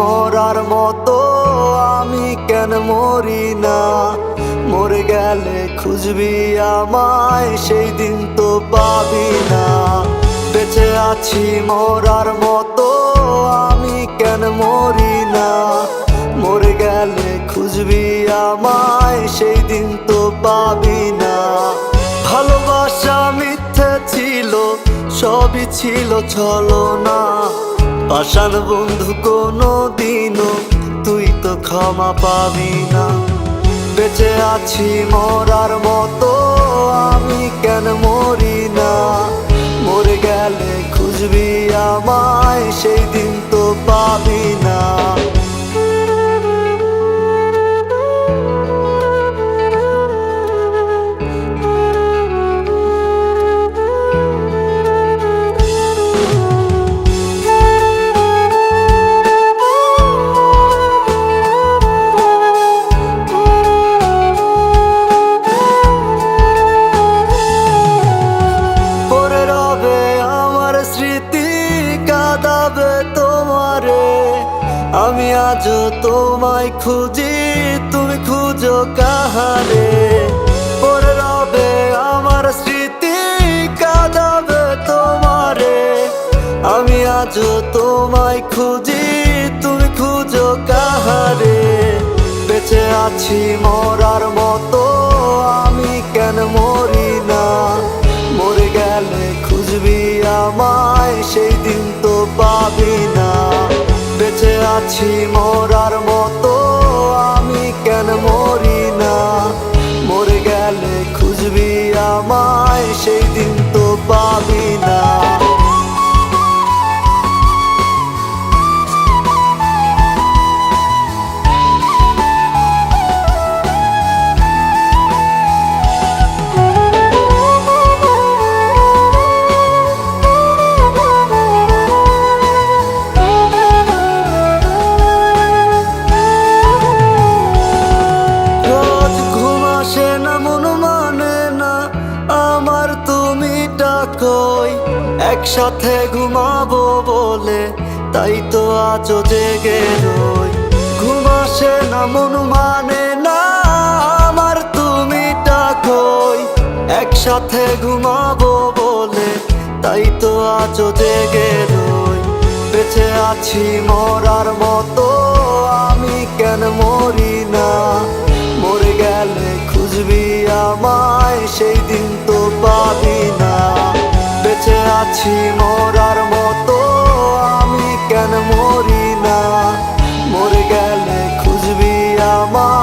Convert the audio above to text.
মরার মতো আমি কেন মরি না? মরে গেলে খুঁজবি আমায়, সেই দিন তো পাবি না। বেঁচে আছি মরার মতো আমি কেন মরি না? মরে গেলে খুঁজবি আমায়, সেই দিন তো পাবি না। ভালোবাসা মিথ্যে ছিল, সবই ছিল ছলনা। পাষাণ বন্ধু কোনো দিনও তুই তো ক্ষমা পাবি না। বেঁচে আছি মরার মতো আমি কেন মরি না? মরে গেলে খুঁজবি আমায়, সেই দিন তো পাবি না। আমি আজও তোমায় খুঁজি, তুমি খুঁজো কাহারে? পড়ে রবে আমার স্মৃতি, কাঁদাবে তোমারে। আমি আজও তোমায় খুঁজি, তুমি খুঁজো কাহারে? বেঁচে আছি মরার মতো আমি কেন মরি না? মরে গেলে খুঁজবি আমায়, সেই দিন তো পাবি না। বেঁচে আছি মরার মতো আমি কেন মরি না? মরে গেলে খুঁজবি আমায়, সেই দিন তো পাবি না। একসাথে ঘুমাবো বলে তাই তো আজও জেগে রই। ঘুম আসে না, মন মানে না আমার, তুমি ডাকোই। একসাথে ঘুমাবো বলে তাই তো আজও জেগে রই। বেঁচে আছি মরার মতো আমি কেন মরি না? মরে গেলে খুঁজবি আমায়, সেই দিন তো পাবি না। বেঁচে আছি মরার মতো আমি কেন মরি না? মরে গেলে খুঁজবি আমায়।